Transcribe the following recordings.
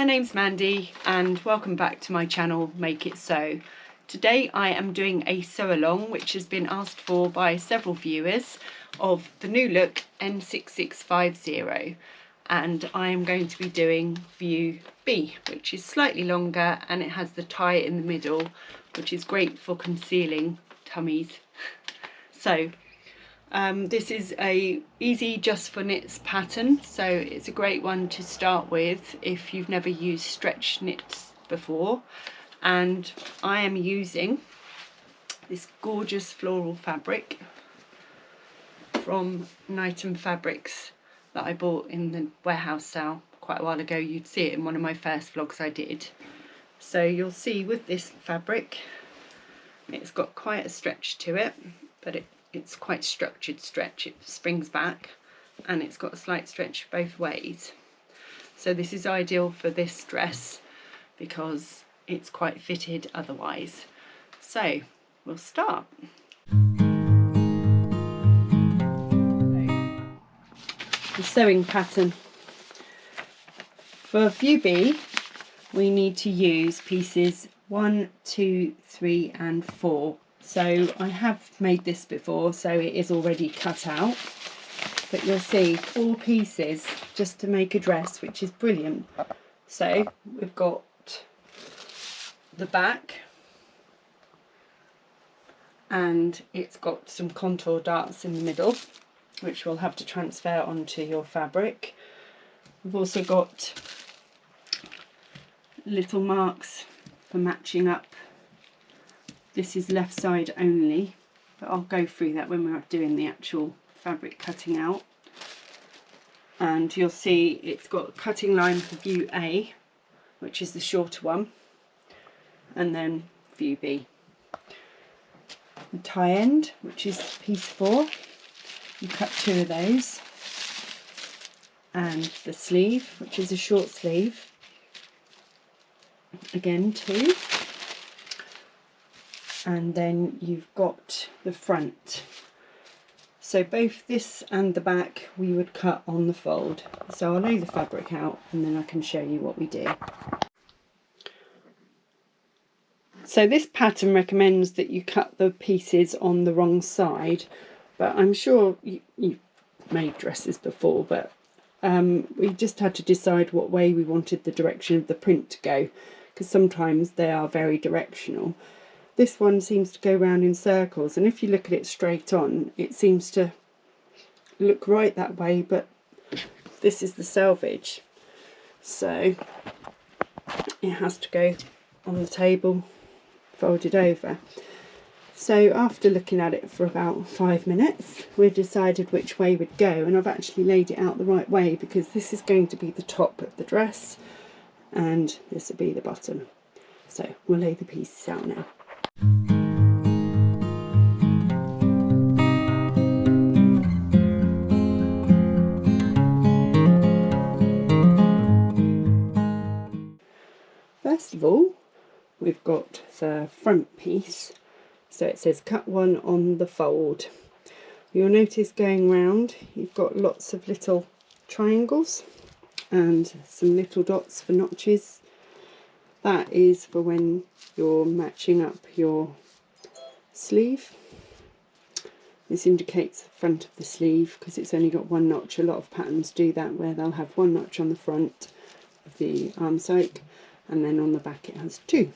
my name's Mandy and welcome back to my channel Make It Sew. Today I am doing a sew along which has been asked for by several viewers of the new Look N6650, and I am going to be doing view B, which is slightly longer and it has the tie in the middle, which is great for concealing tummies. So this is a easy just for knits pattern, so it's a great one to start with if you've never used stretch knits before. And I am using this gorgeous floral fabric from Nightham Fabrics that I bought in the warehouse sale quite a while ago. You'd see it in one of my first vlogs I did. So you'll see with this fabric it's got quite a stretch to it, but it's quite structured stretch. It springs back and it's got a slight stretch both ways. So this is ideal for this dress because it's quite fitted otherwise. So we'll start. The sewing pattern. For view B we need to use pieces 1, 2, 3 and 4. So I have made this before, so it is already cut out, but you'll see 4 pieces just to make a dress, which is brilliant. So we've got the back, and it's got some contour darts in the middle which we'll have to transfer onto your fabric. We've also got little marks for matching up. This is left side only, but I'll go through that when we're doing the actual fabric cutting out. And you'll see it's got a cutting line for view A, which is the shorter one, and then view B. The tie end, which is piece 4, you cut 2 of those, and the sleeve, which is a short sleeve, again 2. And then you've got the front. So both this and the back we would cut on the fold. So I'll lay the fabric out and then I can show you what we do. So this pattern recommends that you cut the pieces on the wrong side, but I'm sure you've made dresses before, but we just had to decide what way we wanted the direction of the print to go, because sometimes they are very directional. This one seems to go round in circles, and if you look at it straight on, it seems to look right that way, but this is the selvage, so it has to go on the table folded over. So after looking at it for about 5 minutes, we decided which way we'd go, and I've actually laid it out the right way because this is going to be the top of the dress and this will be the bottom. So we'll lay the pieces out now. First of all, we've got the front piece. So it says cut 1 on the fold. You'll notice going round you've got lots of little triangles and some little dots for notches. That is for when you're matching up your sleeve. This indicates the front of the sleeve because it's only got 1 notch. A lot of patterns do that where they'll have 1 notch on the front of the arm yoke and then on the back it has 2.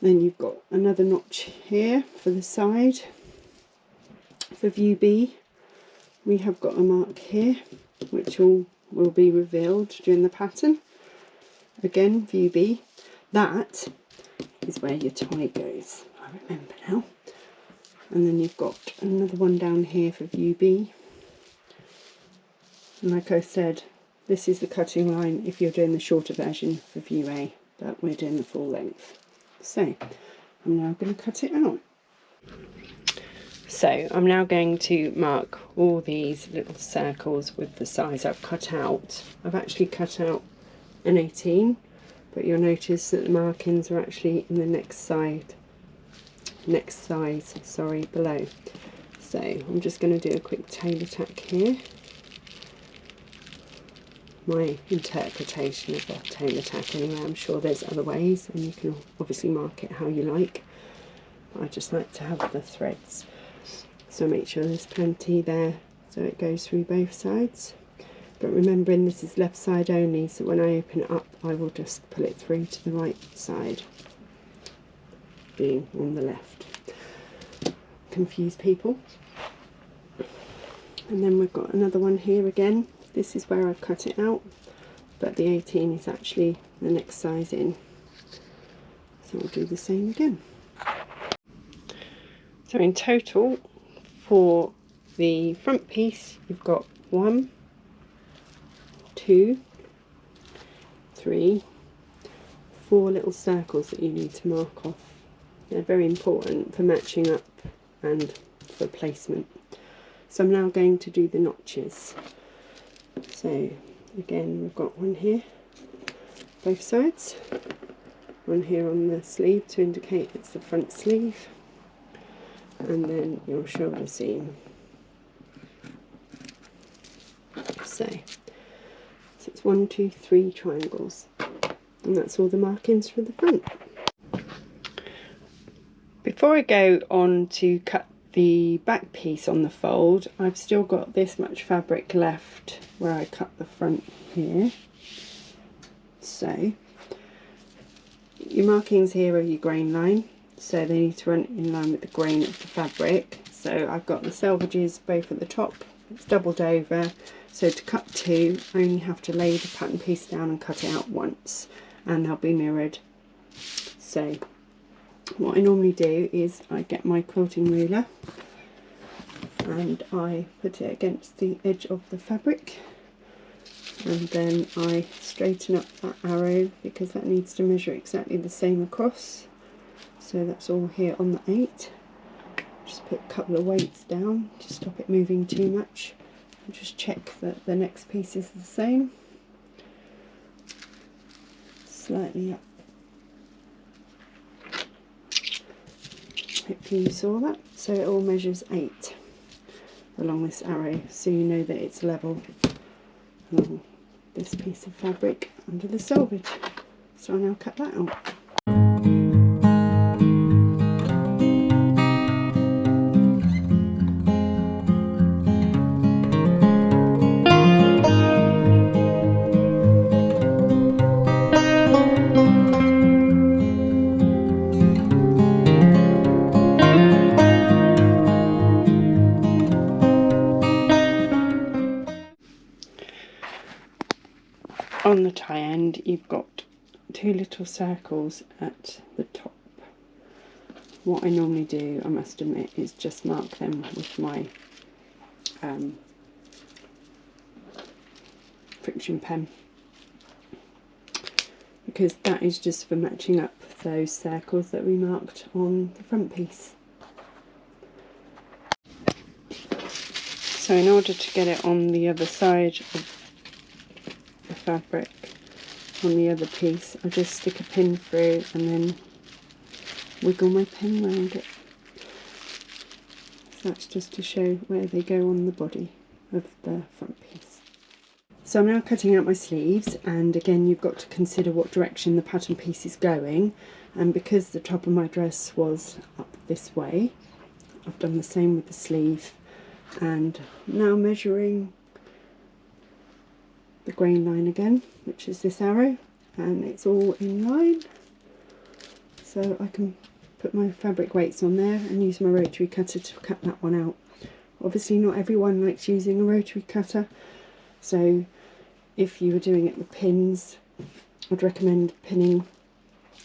Then you've got another notch here for the side. For view B we have got a mark here which will be revealed during the pattern. Again, view B, that is where your tie goes, I remember now. And then you've got another one down here for view B. And like I said, this is the cutting line if you're doing the shorter version for view A, but we're doing the full length. So I'm now going to cut it out. So I'm now going to mark all these little circles with the size I've cut out. I've actually cut out an 18, but you'll notice that the markings are actually in the next size below. So I'm just going to do a quick tailor tack here. my interpretation of a tailor tack anyway. I'm sure there's other ways, and you can obviously mark it how you like. I just like to have the threads, so make sure there's plenty there so it goes through both sides. But remembering this is left side only, so when I open it up I will just pull it through to the right side, being on the left. Confuse people. And then we've got another one here again. This is where I've cut it out, but the 18 is actually the next size in, so I'll do the same again. So in total for the front piece you've got 1, 2, 3, 4 little circles that you need to mark off. They're very important for matching up and for placement. So I'm now going to do the notches. So again, we've got one here, both sides, one here on the sleeve to indicate it's the front sleeve, and then your shoulder seam. So it's 1, 2, 3 triangles, and that's all the markings for the front. Before I go on to cut the back piece on the fold, I've still got this much fabric left where I cut the front here. So your markings here are your grain line, so they need to run in line with the grain of the fabric. So I've got the selvages both at the top, it's doubled over, so to cut 2 I only have to lay the pattern piece down and cut it out once, and they'll be mirrored. So what I normally do is I get my quilting ruler and I put it against the edge of the fabric, and then I straighten up that arrow because that needs to measure exactly the same across. So that's all here on the 8. Just put a couple of weights down to stop it moving too much, and just check that the next piece is the same. Slightly up. Hopefully you saw that. So it all measures 8 along this arrow, so you know that it's level along this piece of fabric under the selvage. So I'll now cut that out. On the tie end you've got 2 little circles at the top. What I normally do, I must admit, is just mark them with my friction pen, because that is just for matching up those circles that we marked on the front piece. So in order to get it on the other side of the fabric, on the other piece, I just stick a pin through and then wiggle my pen around it. So that's just to show where they go on the body of the front piece. So I'm now cutting out my sleeves, and again you've got to consider what direction the pattern piece is going, and because the top of my dress was up this way, I've done the same with the sleeve, and now measuring the grain line again, which is this arrow, and it's all in line, so I can put my fabric weights on there and use my rotary cutter to cut that one out. Obviously not everyone likes using a rotary cutter, so if you were doing it with pins, I'd recommend pinning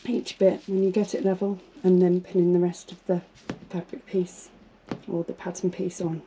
each bit when you get it level and then pinning the rest of the fabric piece or the pattern piece on.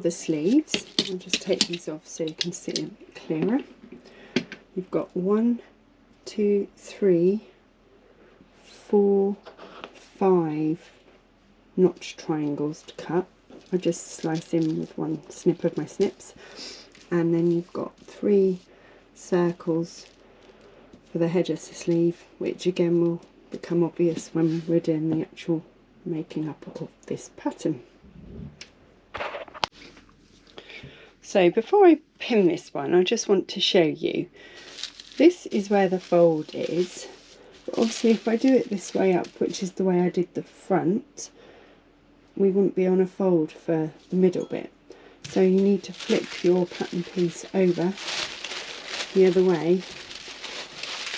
the sleeves. I'll just take these off so you can see them clearer. You've got 1, 2, 3, 4, 5 notch triangles to cut. I just slice in with one snip of my snips, and then you've got 3 circles for the head of the sleeve, which again will become obvious when we're doing the actual making up of this pattern. So before I pin this one, I just want to show you, this is where the fold is, but obviously if I do it this way up, which is the way I did the front, we wouldn't be on a fold for the middle bit. So you need to flip your pattern piece over the other way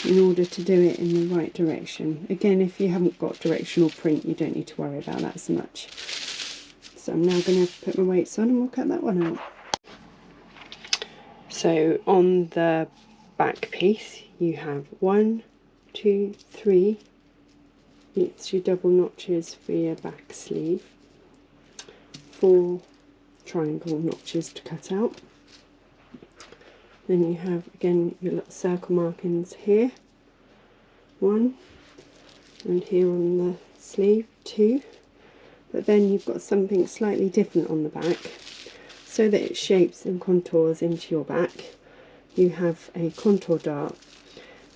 in order to do it in the right direction. Again, if you haven't got directional print, you don't need to worry about that so much. So I'm now going to put my weights on and we'll cut that one out. So on the back piece you have 1, 2, 3, it's your double notches for your back sleeve, 4 triangle notches to cut out. Then you have again your little circle markings here, 1, and here on the sleeve 2, but then you've got something slightly different on the back so that it shapes and contours into your back. You have a contour dart,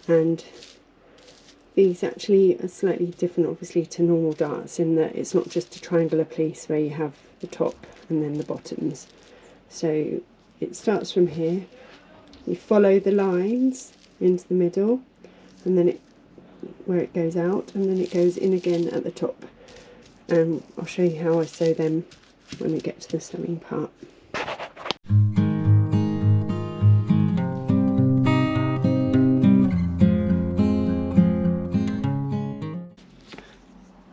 and these actually are slightly different obviously to normal darts in that it's not just a triangular piece where you have the top and then the bottoms. So it starts from here, you follow the lines into the middle, and then where it goes out, and then it goes in again at the top. I'll show you how I sew them when we get to the sewing part.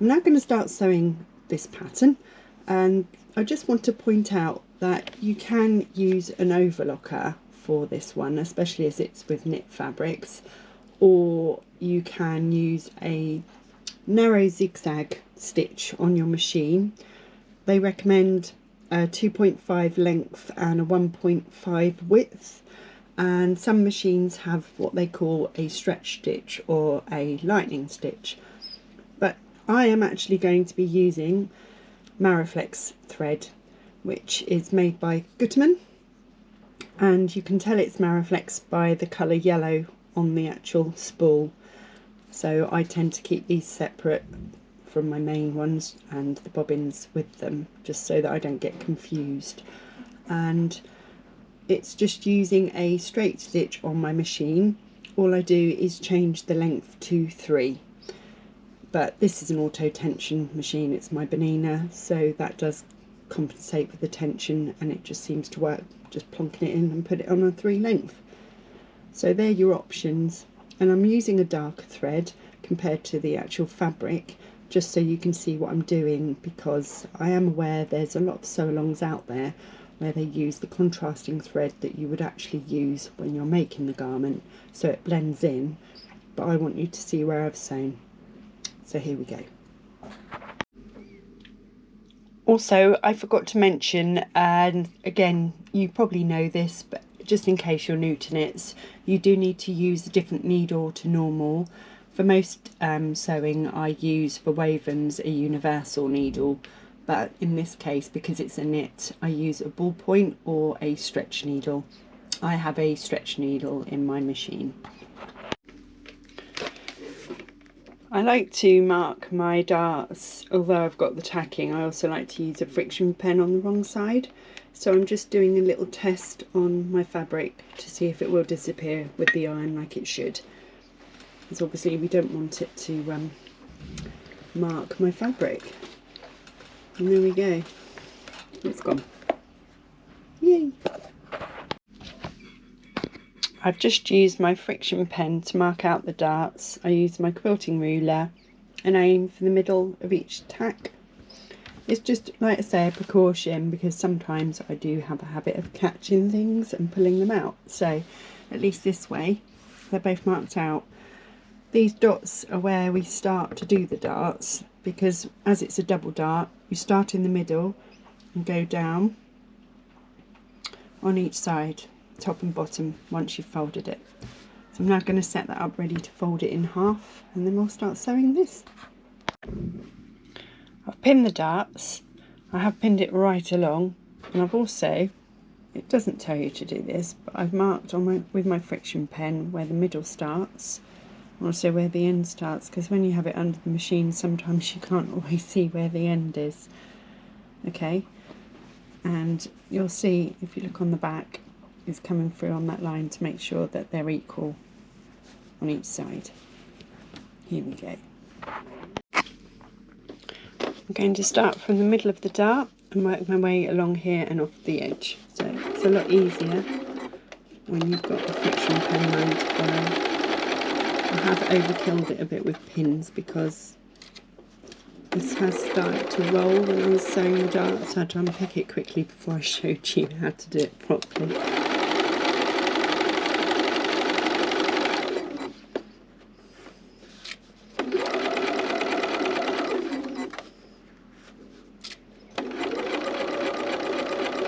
I'm now going to start sewing this pattern, and I just want to point out that you can use an overlocker for this one, especially as it's with knit fabrics, or you can use a narrow zigzag stitch on your machine. They recommend a 2.5 length and a 1.5 width, and some machines have what they call a stretch stitch or a lightning stitch, but I am actually going to be using Mariflex thread, which is made by Gutermann, and you can tell it's Mariflex by the colour yellow on the actual spool. So I tend to keep these separate from my main ones and the bobbins with them, just so that I don't get confused. And it's just using a straight stitch on my machine. All I do is change the length to 3. But this is an auto tension machine, it's my Benina, so that does compensate for the tension, and it just seems to work, just plonking it in and put it on a 3 length. So they're your options, and I'm using a darker thread compared to the actual fabric, just so you can see what I'm doing, because I am aware there's a lot of sew-alongs out there where they use the contrasting thread that you would actually use when you're making the garment, so it blends in, but I want you to see where I've sewn. So here we go. Also, I forgot to mention, and again you probably know this, but just in case you're new to knits, you do need to use a different needle to normal. For most sewing I use for wovens a universal needle, but in this case, because it's a knit, I use a ballpoint or a stretch needle. I have a stretch needle in my machine. I like to mark my darts, although I've got the tacking, I also like to use a friction pen on the wrong side. So I'm just doing a little test on my fabric to see if it will disappear with the iron like it should. Because obviously we don't want it to mark my fabric. And there we go, it's gone. Yay! I've just used my friction pen to mark out the darts. I use my quilting ruler and aim for the middle of each tack. It's just, like I say, a precaution, because sometimes I do have a habit of catching things and pulling them out. So at least this way they're both marked out. These dots are where we start to do the darts, because as it's a double dart, you start in the middle and go down on each side, top and bottom, once you've folded it. So I'm now going to set that up ready to fold it in half, and then we'll start sewing this. I've pinned the darts. I have pinned it right along, and I've also, it doesn't tell you to do this, but I've marked on with my friction pen where the middle starts, and also where the end starts, because when you have it under the machine sometimes you can't always see where the end is. Okay, and you'll see if you look on the back, it's coming through on that line to make sure that they're equal on each side. Here we go. I'm going to start from the middle of the dart and work my way along here and off the edge. So it's a lot easier when you've got the friction pen line to follow. I have overkilled it a bit with pins because this has started to roll when I was sewing the dart, so I had to unpick it quickly before I showed you how to do it properly.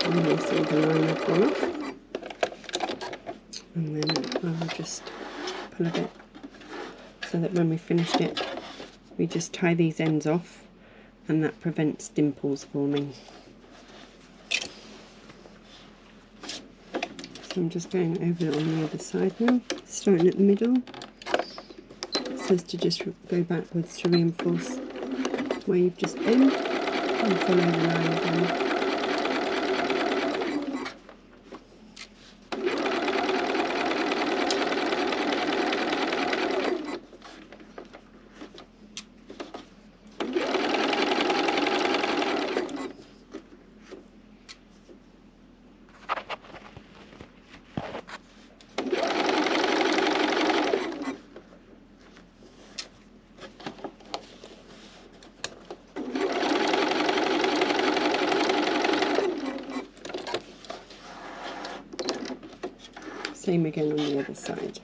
And you'll see the line I've gone off, and then I will just pull a bit so that when we finished it we just tie these ends off, and that prevents dimples forming. So I'm just going over on the other side now, starting at the middle. It says to just go backwards to reinforce where you've just been, and follow the line again. Same again on the other side.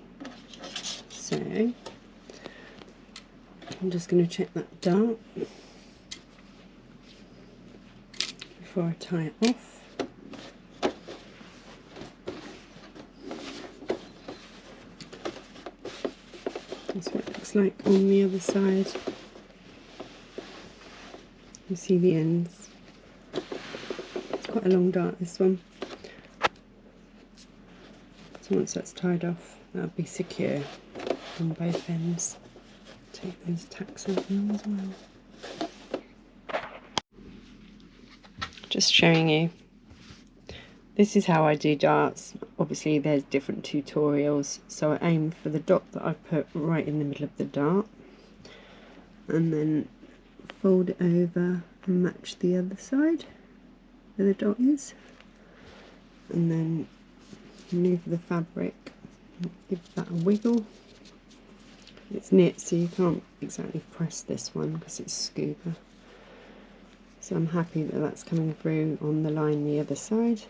So I'm just going to check that dart before I tie it off. That's what it looks like on the other side. You see the ends. It's quite a long dart, this one. Once that's tied off, that'll be secure on both ends. Take those tacks out now as well. Just showing you. This is how I do darts. Obviously there's different tutorials, so I aim for the dot that I put right in the middle of the dart, and then fold it over and match the other side where the dot is, and then move the fabric, give that a wiggle. It's knit, so you can't exactly press this one because it's scuba. So I'm happy that that's coming through on the line the other side.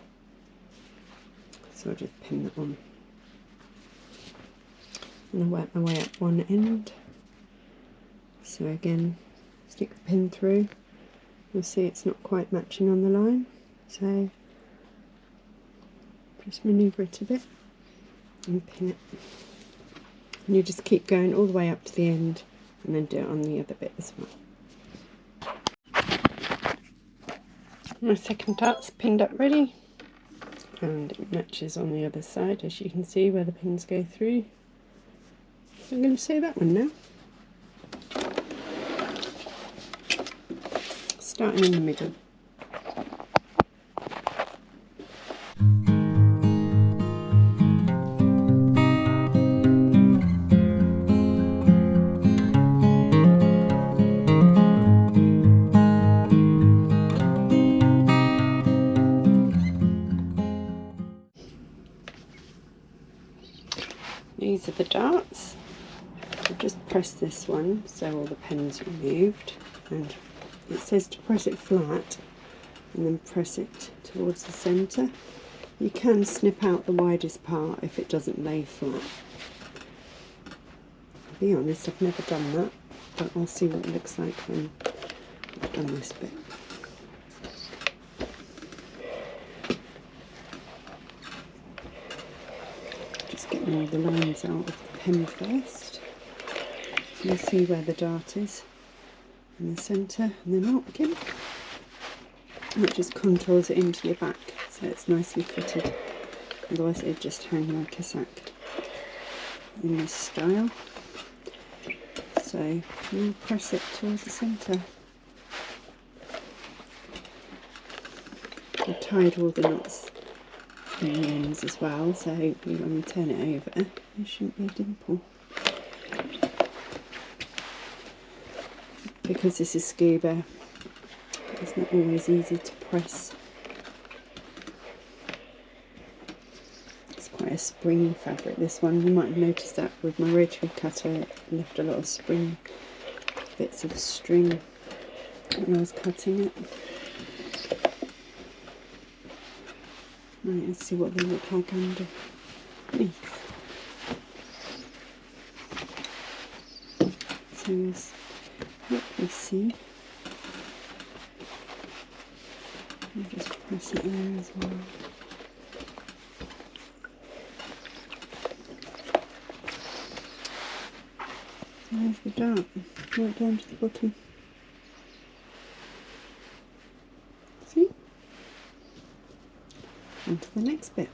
So I'll just pin that on. And I'll work my way up one end. So again, stick the pin through. You'll see it's not quite matching on the line. So just manoeuvre it a bit and pin it, and you just keep going all the way up to the end, and then do it on the other bit as well. My second dart's pinned up ready, and it matches on the other side, as you can see where the pins go through. So I'm going to sew that one now, starting in the middle. These are the darts. I've just pressed this one so all the pen's removed, and it says to press it flat and then press it towards the centre. You can snip out the widest part if it doesn't lay flat. I'll be honest, I've never done that, but I'll see what it looks like when I've done this bit. all the lines out of the pen first. You'll see where the dart is in the centre, and then marking. And it just contours it into your back so it's nicely fitted, otherwise it'd just hang like a sack in this style. So we'll press it towards the centre. I've tied all the knots in the ends as well, so hopefully when we turn it over there shouldn't be a dimple. Because this is scuba, it's not always easy to press. It's quite a springy fabric, this one. You might have noticed that with my rotary cutter, it left a lot of spring bits of string when I was cutting it. Right, let's see what they look like underneath. So as what we see, I'll just press it there as well. So there's the dart, right down to the bottom. See? On to the next bit.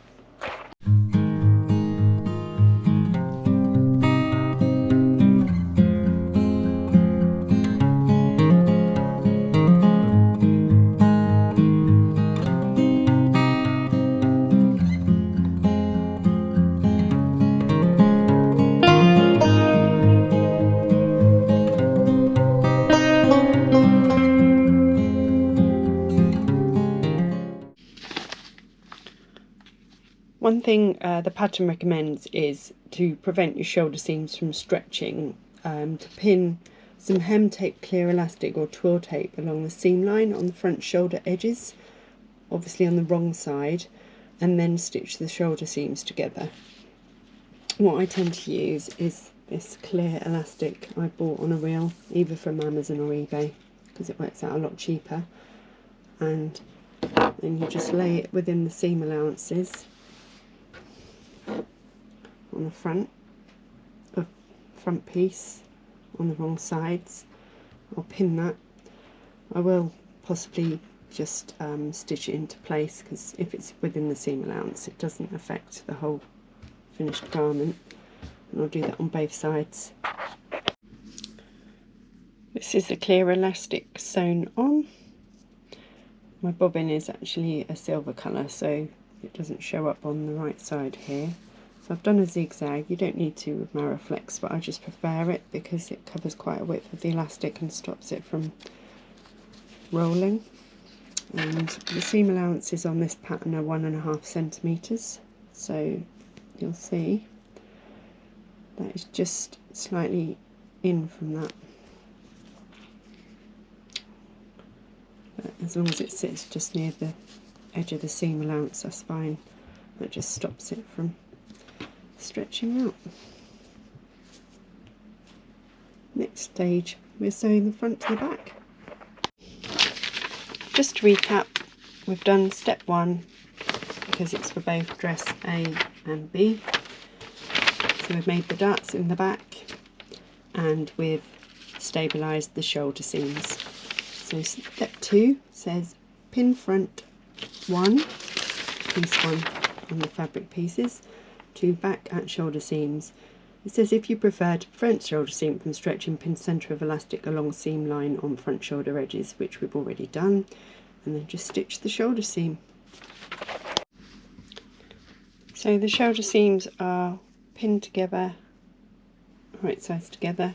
One thing the pattern recommends is to prevent your shoulder seams from stretching, to pin some hem tape clear elastic or twill tape along the seam line on the front shoulder edges, obviously on the wrong side, and then stitch the shoulder seams together. What I tend to use is this clear elastic I bought on a reel, either from Amazon or eBay, because it works out a lot cheaper. And then you just lay it within the seam allowances on the front piece on the wrong sides. I'll pin that. I will possibly just stitch it into place, because if it's within the seam allowance it doesn't affect the whole finished garment, and I'll do that on both sides. This is the clear elastic sewn on. My bobbin is actually a silver colour, so it doesn't show up on the right side here. So I've done a zigzag. You don't need to with Mariflex, but I just prefer it because it covers quite a width of the elastic and stops it from rolling. And the seam allowances on this pattern are 1.5 centimetres, so you'll see that is just slightly in from that. But as long as it sits just near the edge of the seam allowance, that's fine. That just stops it from stretching out. Next stage, we're sewing the front to the back. Just to recap, we've done step 1 because it's for both dress A and B. So we've made the darts in the back and we've stabilised the shoulder seams. So step 2 says pin front 1, piece 1 on the fabric pieces, to back at shoulder seams. It says if you prefer to prevent shoulder seam from stretching, pin centre of elastic along seam line on front shoulder edges, which we've already done, and then just stitch the shoulder seam. So the shoulder seams are pinned together, right sides together.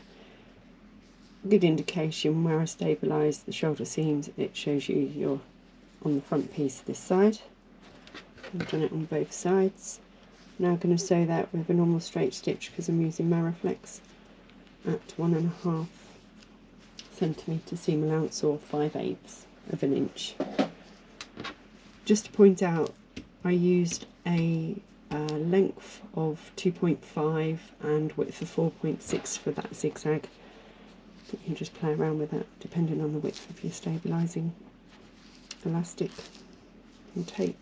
Good indication where I stabilise the shoulder seams. It shows you you're on the front piece this side. I've done it on both sides. Now I'm going to sew that with a normal straight stitch because I'm using Mariflex at 1.5 centimetre seam allowance, or 5/8 of an inch. Just to point out, I used a length of 2.5 and width of 4.6 for that zigzag. You can just play around with that depending on the width of your stabilising elastic and tape.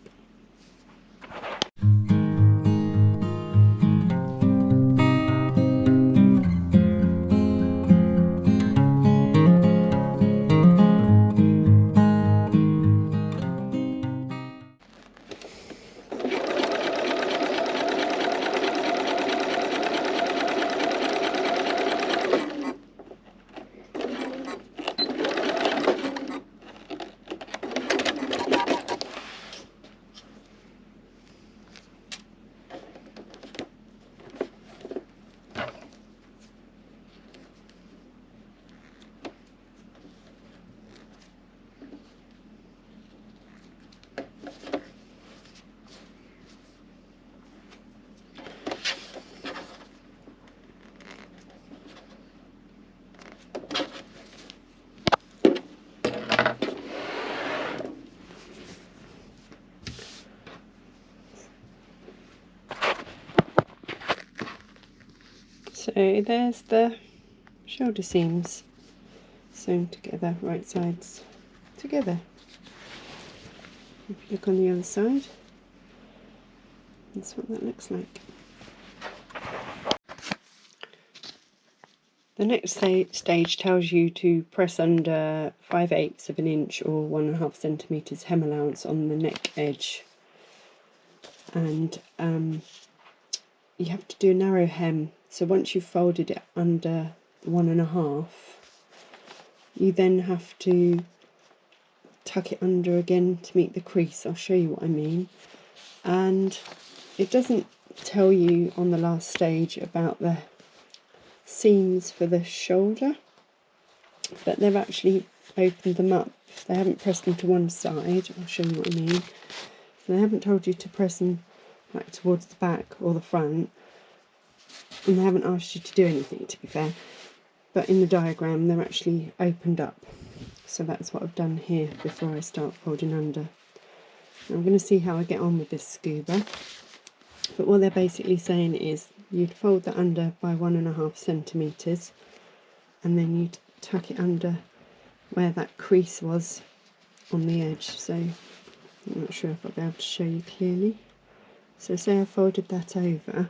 So there's the shoulder seams sewn together, right sides together. If you look on the other side, that's what that looks like. The next stage tells you to press under 5/8 of an inch or 1.5 centimetres hem allowance on the neck edge, and you have to do a narrow hem. So once you've folded it under 1.5, you then have to tuck it under again to meet the crease. I'll show you what I mean. And it doesn't tell you on the last stage about the seams for the shoulder, but they've actually opened them up. They haven't pressed them to one side. I'll show you what I mean. So they haven't told you to press them like towards the back or the front, and they haven't asked you to do anything, to be fair, but in the diagram they're actually opened up. So that's what I've done here before I start folding under. Now I'm going to see how I get on with this scuba, but what they're basically saying is you'd fold that under by 1.5 centimetres, and then you'd tuck it under where that crease was on the edge. So I'm not sure if I'll be able to show you clearly. So say I folded that over,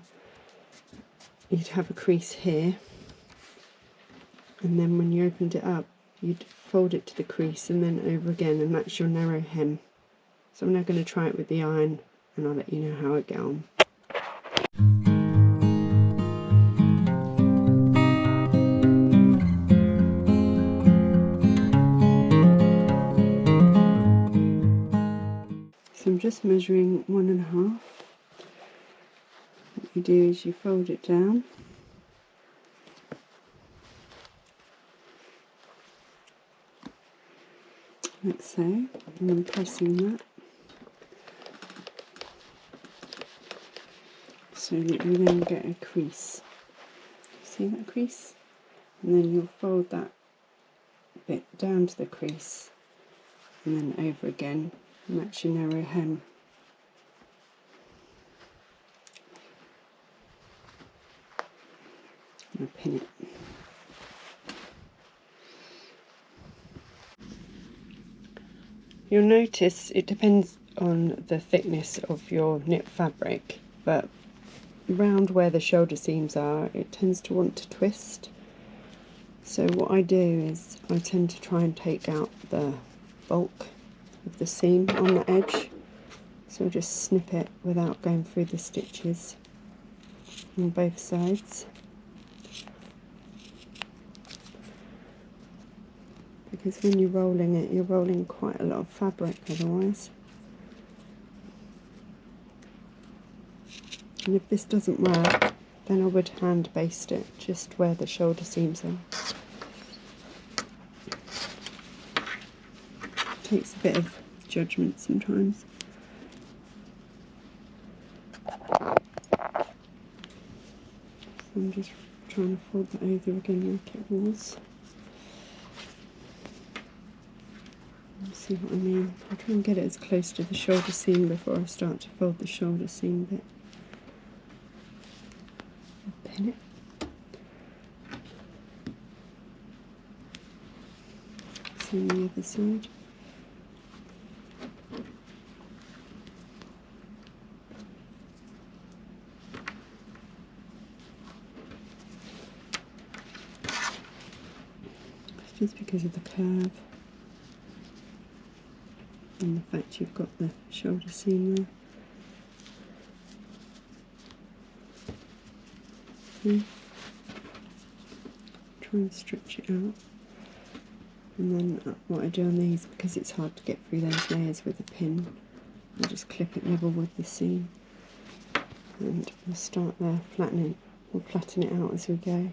you'd have a crease here, and then when you opened it up you'd fold it to the crease and then over again, and that's your narrow hem. So I'm now going to try it with the iron and I'll let you know how I get on. So I'm just measuring 1.5. What you do is you fold it down, like so, and I'm pressing that so that you then get a crease. See that crease? And then you'll fold that bit down to the crease and then over again, and that's your narrow hem. And I pin it. You'll notice it depends on the thickness of your knit fabric, but around where the shoulder seams are it tends to want to twist. So what I do is I tend to try and take out the bulk of the seam on the edge, so I just snip it without going through the stitches on both sides, because when you're rolling it, you're rolling quite a lot of fabric otherwise. And if this doesn't work, then I would hand baste it just where the shoulder seams are. It takes a bit of judgment sometimes. So I'm just trying to fold that over again like it was. See what I mean? I'll try and get it as close to the shoulder seam before I start to fold the shoulder seam bit. I'll pin it. Same on the other side. It's just because of the curve and the fact you've got the shoulder seam there. Try and stretch it out, and then what I do on these, because it's hard to get through those layers with a pin, I just clip it level with the seam, and we'll start there flattening. We'll flatten it out as we go.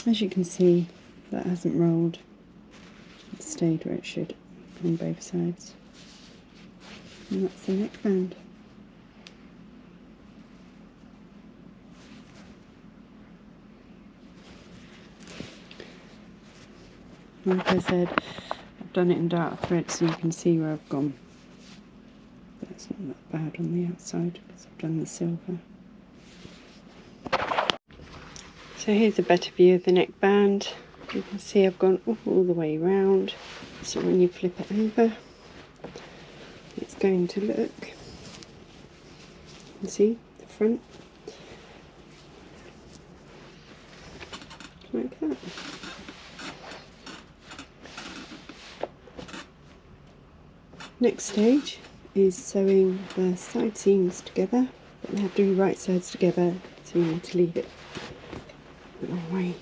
As you can see, that hasn't rolled. It stayed where it should. on both sides. And that's the neckband. Like I said, I've done it in dark thread so you can see where I've gone. But it's not that bad on the outside because I've done the silver. So here's a better view of the neckband. You can see I've gone all the way round. So when you flip it over, it's going to look, you can see the front, like that. Next stage is sewing the side seams together, but they have to be right sides together, so you need to leave it the wrong way.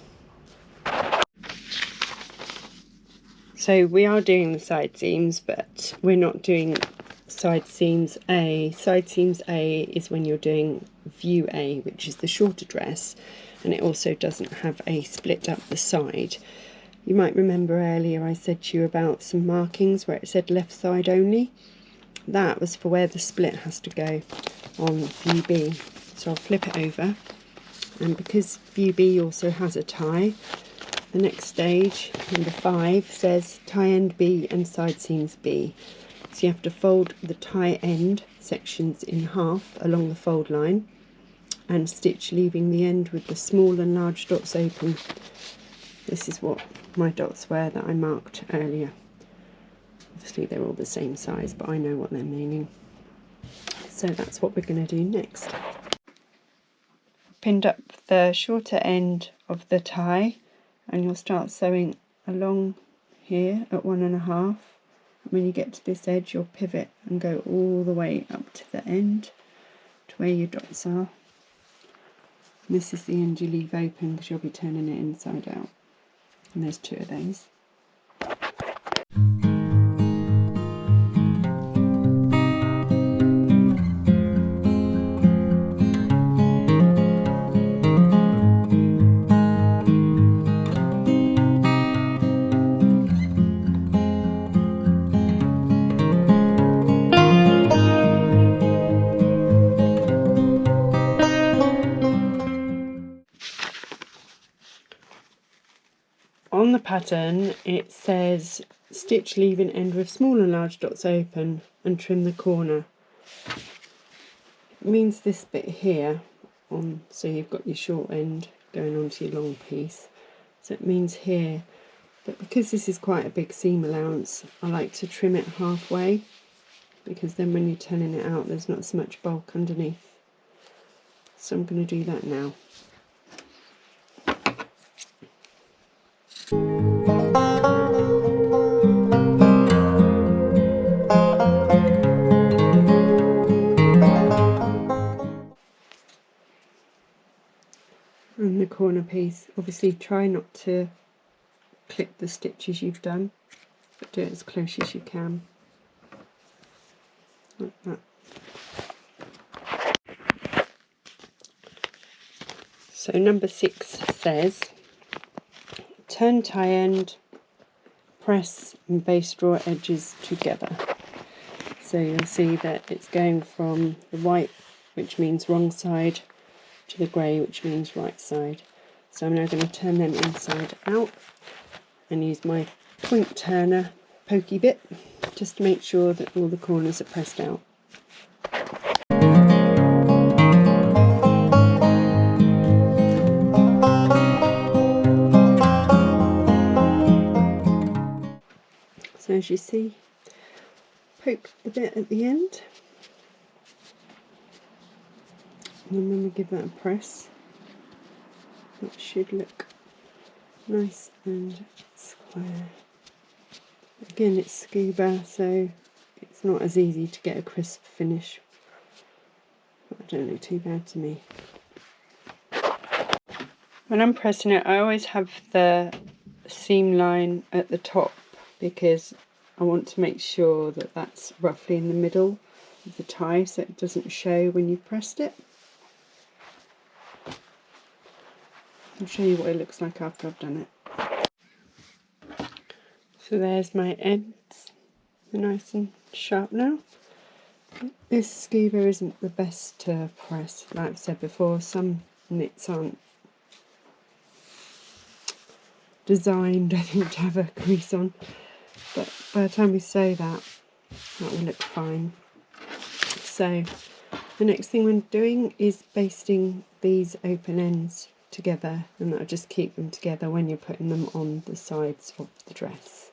So we are doing the side seams, but we're not doing side seams A. Side seams A is when you're doing view A, which is the shorter dress, and it also doesn't have a split up the side. You might remember earlier I said to you about some markings where it said left side only. That was for where the split has to go on view B. So I'll flip it over, and because view B also has a tie, the next stage, number 5, says tie end B and side seams B. So you have to fold the tie end sections in half along the fold line and stitch, leaving the end with the small and large dots open. This is what my dots were that I marked earlier. Obviously they're all the same size, but I know what they're meaning. So that's what we're going to do next. Pinned up the shorter end of the tie, and you'll start sewing along here at 1.5. When you get to this edge, you'll pivot and go all the way up to the end to where your dots are. And this is the end you leave open because you'll be turning it inside out. And there's 2 of those. On the pattern it says stitch leaving end with small and large dots open and trim the corner. It means this bit here, so you've got your short end going onto your long piece, so it means here, but because this is quite a big seam allowance, I like to trim it halfway, because then when you're turning it out there's not so much bulk underneath. So I'm going to do that now. And the corner piece, obviously try not to clip the stitches you've done, but do it as close as you can, like that. So number 6 says turn tie end, press and base draw edges together. So you'll see that it's going from the white, which means wrong side, to the grey, which means right side. So I'm now going to turn them inside out and use my point turner pokey bit just to make sure that all the corners are pressed out. So as you see, poke the bit at the end, and then when we give that a press, that should look nice and square. Again, it's scuba, so it's not as easy to get a crisp finish, but it don't look too bad to me. When I'm pressing it, I always have the seam line at the top because I want to make sure that that's roughly in the middle of the tie so it doesn't show when you've pressed it. I'll show you what it looks like after I've done it. So there's my ends, They're nice and sharp now. This scuba isn't the best to press. Like I've said before, some knits aren't designed, I think, to have a crease on. But by the time we sew that, that will look fine. So the next thing we're doing is basting these open ends together, and that'll just keep them together when you're putting them on the sides of the dress.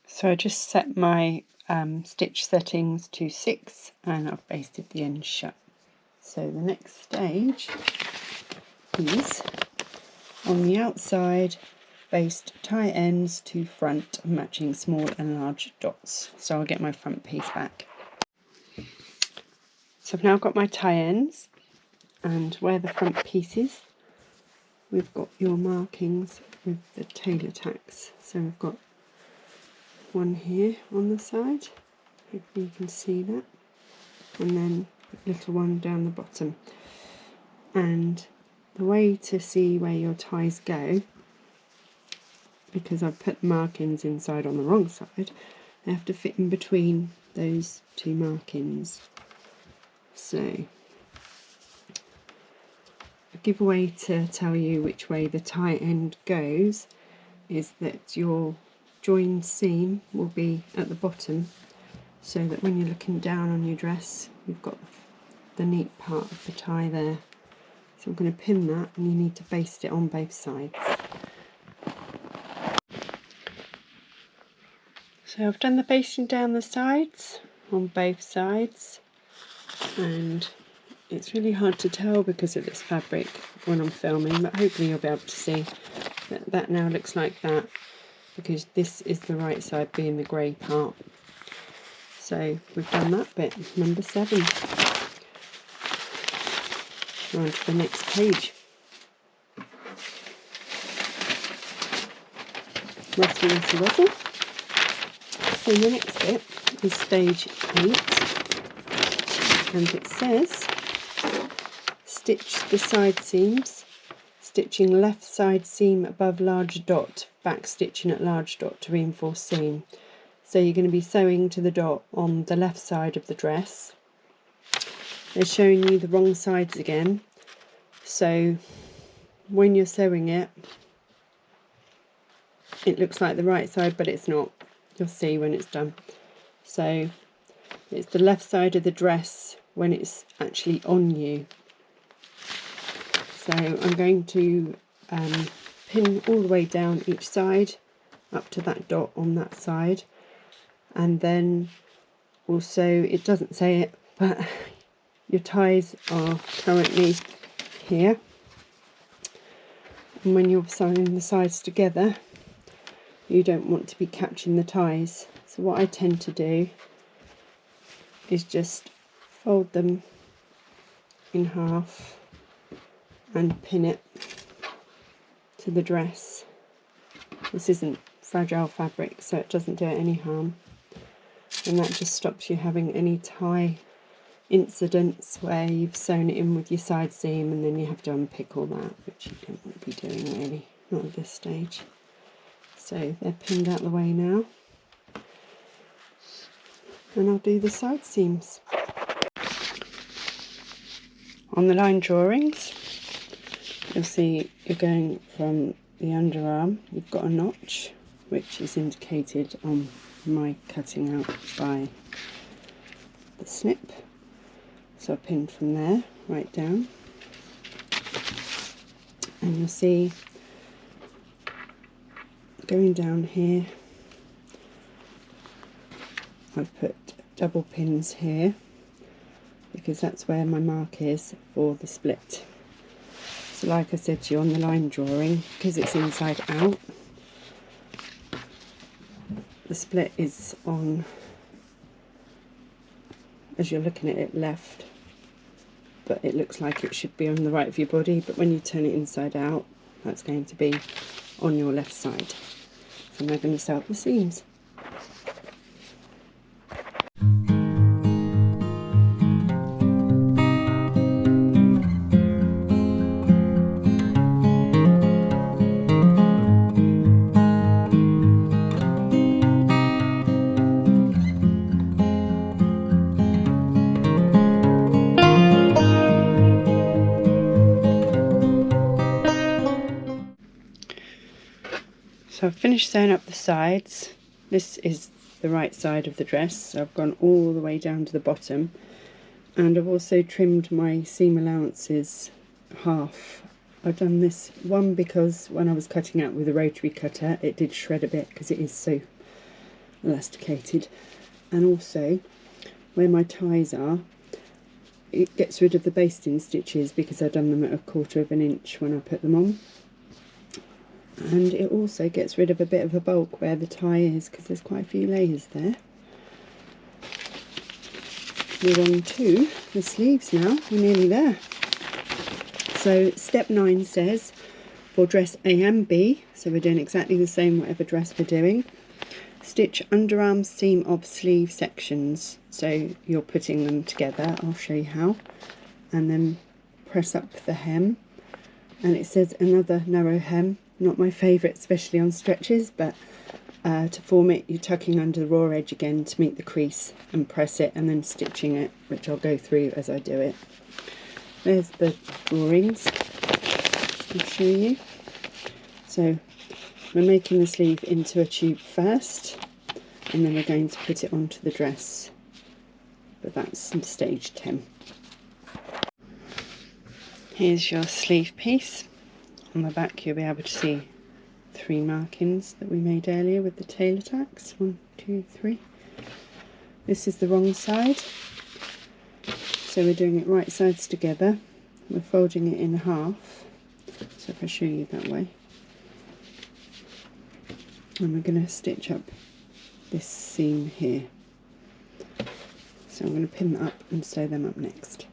So I just set my stitch settings to 6 and I've basted the ends shut. So the next stage is on the outside, baste tie ends to front, matching small and large dots. So I'll get my front piece back. So I've now got my tie ends, and where the front piece is, we've got your markings with the tailor tacks. So we've got one here on the side, hopefully you can see that, and then a little one down the bottom. And the way to see where your ties go, because I've put the markings inside on the wrong side, they have to fit in between those two markings. So a giveaway to tell you which way the tie end goes is that your joined seam will be at the bottom, so that when you're looking down on your dress you've got the neat part of the tie there. So I'm going to pin that, and you need to baste it on both sides. So I've done the basting down the sides on both sides, and it's really hard to tell because of this fabric when I'm filming, but hopefully you'll be able to see that that now looks like that, because this is the right side being the grey part. So we've done that bit, number 7. We're on to the next page. Rustle, rustle, rustle. So the next bit is stage 8, and it says stitch the side seams, stitching left side seam above large dot, back stitching at large dot to reinforce seam. So you're going to be sewing to the dot on the left side of the dress. They're showing you the wrong sides again, so when you're sewing it, it looks like the right side, but it's not. You'll see when it's done. So it's the left side of the dress when it's actually on you. So I'm going to pin all the way down each side up to that dot on that side, and then also, it doesn't say it, but your ties are currently here, and when you're sewing the sides together you don't want to be catching the ties. So what I tend to do is just fold them in half and pin it to the dress. This isn't fragile fabric, so it doesn't do it any harm, and that just stops you having any tie incidents where you've sewn it in with your side seam and then you have to unpick all that, which you don't want to be doing really, not at this stage. So they're pinned out the way now, and I'll do the side seams. On the line drawings, you'll see you're going from the underarm, you've got a notch which is indicated on my cutting out by the snip. So I pinned from there right down, and you'll see going down here I've put double pins here because that's where my mark is for the split. So like I said to you on the line drawing, because it's inside out, the split is on, as you're looking at it, left, but it looks like it should be on the right of your body, but when you turn it inside out that's going to be on your left side. So I'm now going to sew up the seams. So I've finished sewing up the sides. This is the right side of the dress, so I've gone all the way down to the bottom, and I've also trimmed my seam allowances half. I've done this one because when I was cutting out with a rotary cutter it did shred a bit because it is so elasticated, and also where my ties are, it gets rid of the basting stitches because I've done them at 1/4 of an inch when I put them on. And it also gets rid of a bit of a bulk where the tie is, because there's quite a few layers there. We're on to the sleeves now, we're nearly there. So step 9 says for dress A and B, so we're doing exactly the same whatever dress we're doing. Stitch underarm seam of sleeve sections, so you're putting them together, I'll show you how, and then press up the hem. And it says another narrow hem. Not my favourite, especially on stretches, but to form it you're tucking under the raw edge again to meet the crease and press it and then stitching it, which I'll go through as I do it. There's the drawings, I'll show you. So we're making the sleeve into a tube first, and then we're going to put it onto the dress, but that's in stage 10. Here's your sleeve piece. On the back you'll be able to see 3 markings that we made earlier with the tailor tacks. 1, 2, 3. This is the wrong side, so we're doing it right sides together. We're folding it in half, so if I show you that way, and we're going to stitch up this seam here. So I'm going to pin that up and sew them up next.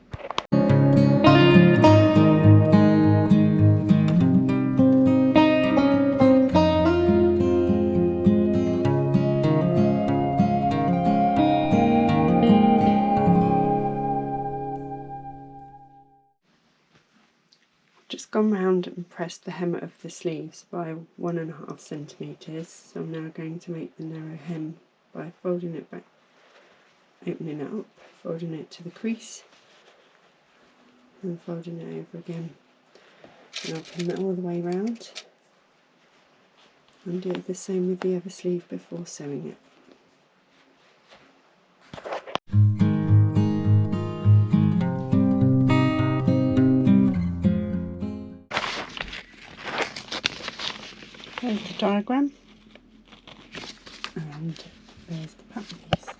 Just gone round and pressed the hem of the sleeves by 1.5 centimetres, so I'm now going to make the narrow hem by folding it back, opening it up, folding it to the crease and folding it over again, and I'll pin that all the way round and do the same with the other sleeve before sewing it. There's the diagram, and there's the pattern piece.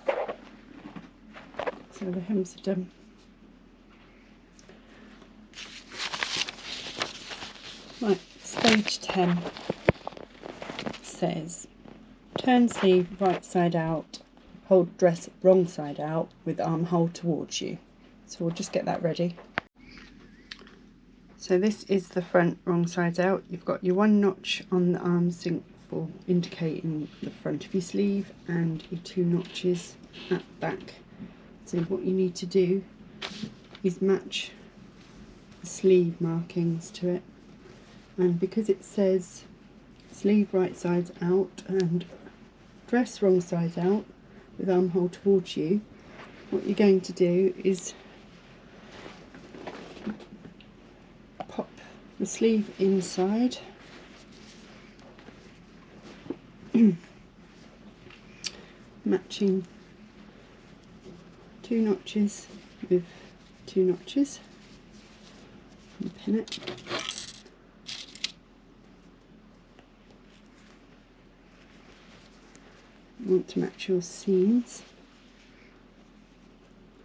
So the hems are done. Right, stage 10 says turn sleeve right side out, hold dress wrong side out with armhole towards you. So we'll just get that ready. So this is the front wrong side out. You've got your 1 notch on the arm sink for indicating the front of your sleeve, and your 2 notches at the back. So what you need to do is match the sleeve markings to it, and because it says sleeve right side out and dress wrong side out with armhole towards you, what you're going to do is pop the sleeve inside, matching 2 notches with 2 notches, and pin it. You want to match your seams.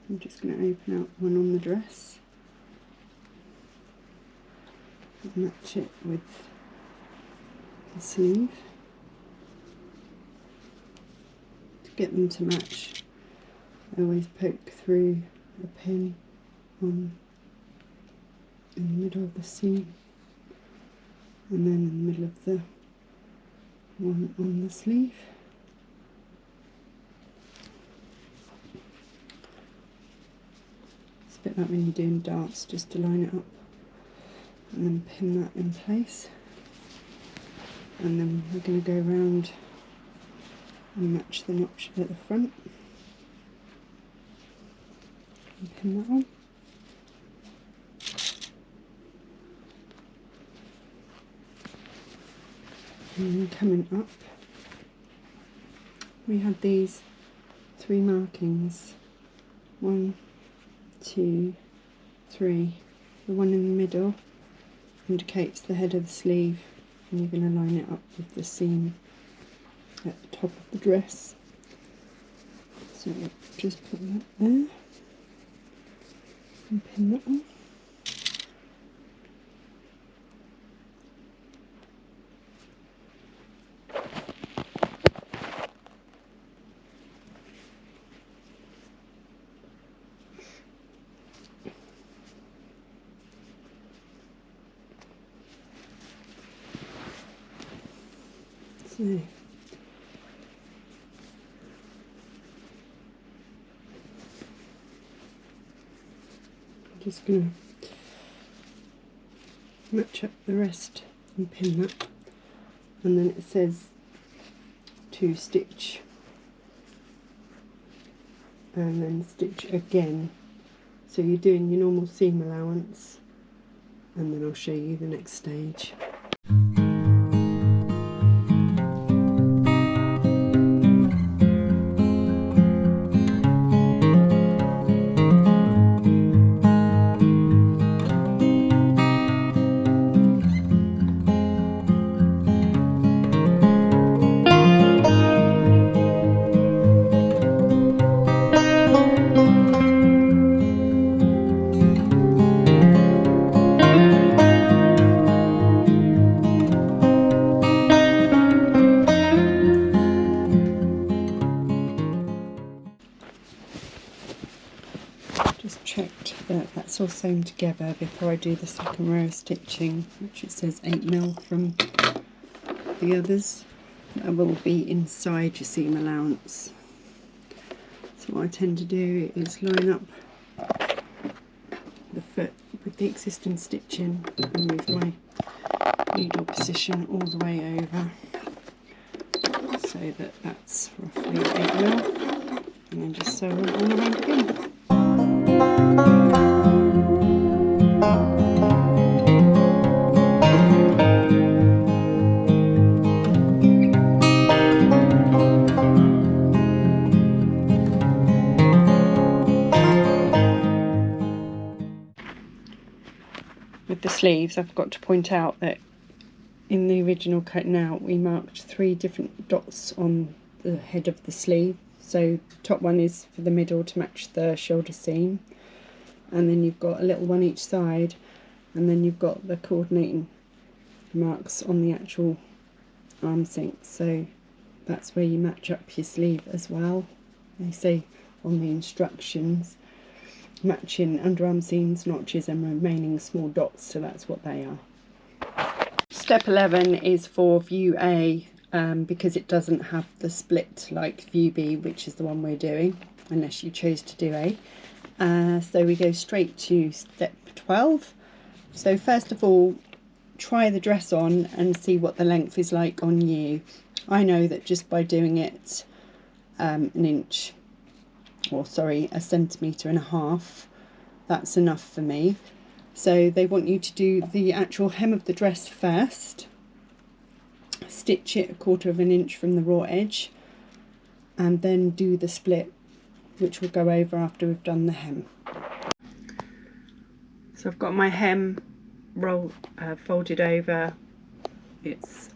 I'm just going to open out one on the dress, match it with the sleeve. To get them to match, I always poke through a pin in the middle of the seam, and then in the middle of the one on the sleeve. It's a bit like when you're doing darts, just to line it up and then pin that in place, and then we're going to go round and match the notch at the front and pin that on. And coming up, we have these 3 markings. 1, 2, 3. The one in the middle indicates the head of the sleeve, and you're going to line it up with the seam at the top of the dress. So just put that there and pin that on. So I'm just going to match up the rest and pin that, and then it says to stitch and then stitch again. So you're doing your normal seam allowance, and then I'll show you the next stage. Just checked that that's all sewn together before I do the second row of stitching, which it says 8mm from the others. That will be inside your seam allowance. So what I tend to do is line up the foot with the existing stitching and move my needle position all the way over, so that that's roughly 8mm, and then just sew it all around again. With the sleeves, I've got to point out that in the original cutting out we marked 3 different dots on the head of the sleeve. So the top one is for the middle to match the shoulder seam, and then you've got a little one each side, and then you've got the coordinating marks on the actual arm sink. So that's where you match up your sleeve as well. They say on the instructions, matching underarm seams, notches and remaining small dots, so that's what they are. Step 11 is for view A, because it doesn't have the split like view B, which is the one we're doing, unless you chose to do A. So we go straight to step 12. So first of all, try the dress on and see what the length is like on you. I know that just by doing it a centimetre and a half, that's enough for me. So they want you to do the actual hem of the dress first, stitch it 1/4 of an inch from the raw edge, and then do the split, which will go over after we've done the hem. So I've got my hem folded over. It's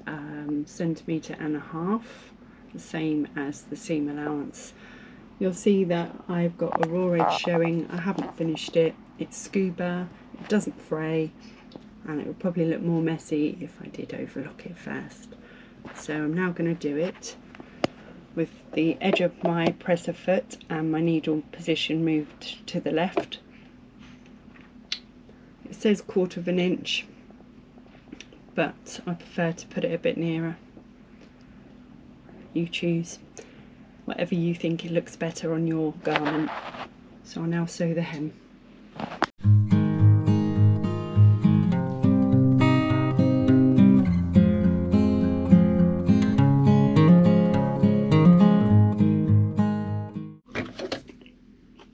centimetre and a half, the same as the seam allowance. You'll see that I've got a raw edge showing. I haven't finished it. It's scuba, it doesn't fray, and it would probably look more messy if I did overlock it first. So I'm now going to do it with the edge of my presser foot and my needle position moved to the left. It says 1/4 of an inch, but I prefer to put it a bit nearer. You choose whatever you think it looks better on your garment. So I'll now sew the hem.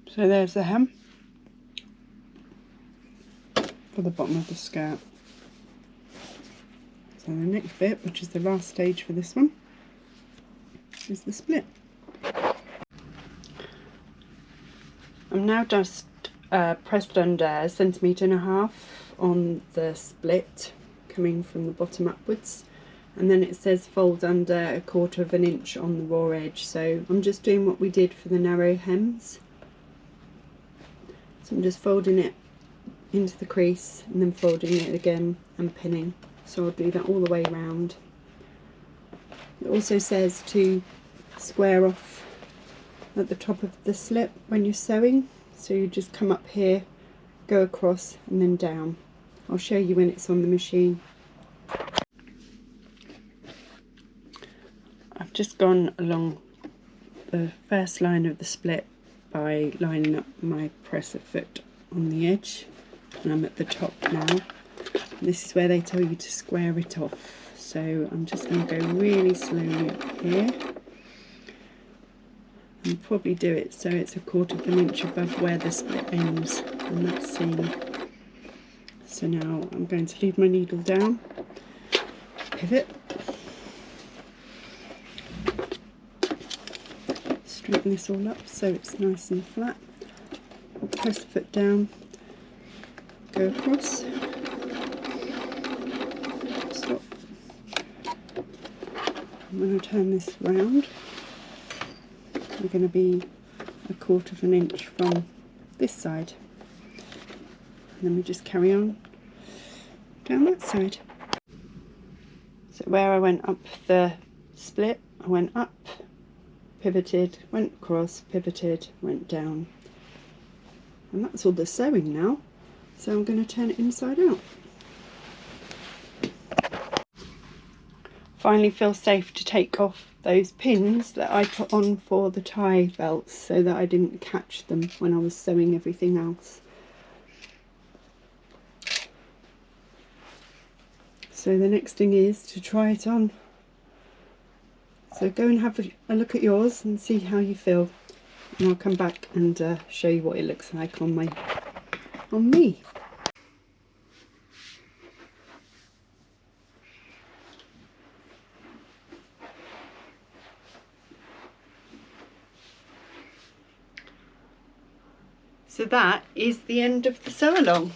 So there's the hem for the bottom of the skirt. So So the next bit, which is the last stage for this one, is the split. I'm now just pressed under 1.5 centimetres on the split, coming from the bottom upwards, and then it says fold under 1/4 inch on the raw edge. So I'm just doing what we did for the narrow hems. So I'm just folding it into the crease and then folding it again and pinning. So I'll do that all the way around. It also says to square off at the top of the slip when you're sewing. So you just come up here, go across and then down. I'll show you when it's on the machine. I've just gone along the first line of the split by lining up my presser foot on the edge, and I'm at the top now. This is where they tell you to square it off, so I'm just going to go really slowly up here and probably do it so it's 1/4 inch above where the split ends on that seam. So now I'm going to leave my needle down, pivot, straighten this all up so it's nice and flat. I'll press the foot down, go across, stop, and when I turn this round, we're going to be 1/4 inch from this side, and then we just carry on down that side. So where I went up the split, I went up, pivoted, went across, pivoted, went down, and that's all the sewing now. So I'm going to turn it inside out. Finally feel safe to take off those pins that I put on for the tie belts so that I didn't catch them when I was sewing everything else. So the next thing is to try it on. So go and have a look at yours and see how you feel, and I'll come back and show you what it looks like on me. So that is the end of the sew along.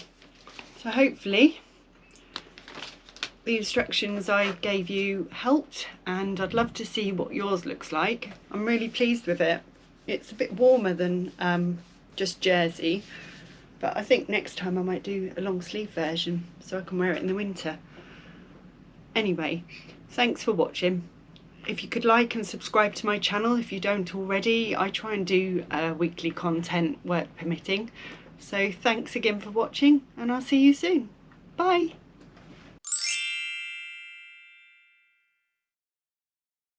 So hopefully the instructions I gave you helped, and I'd love to see what yours looks like. I'm really pleased with it. It's a bit warmer than just jersey, but I think next time I might do a long sleeve version so I can wear it in the winter. Anyway, thanks for watching. If you could like and subscribe to my channel if you don't already. I try and do weekly content, work permitting. So thanks again for watching, and I'll see you soon. Bye!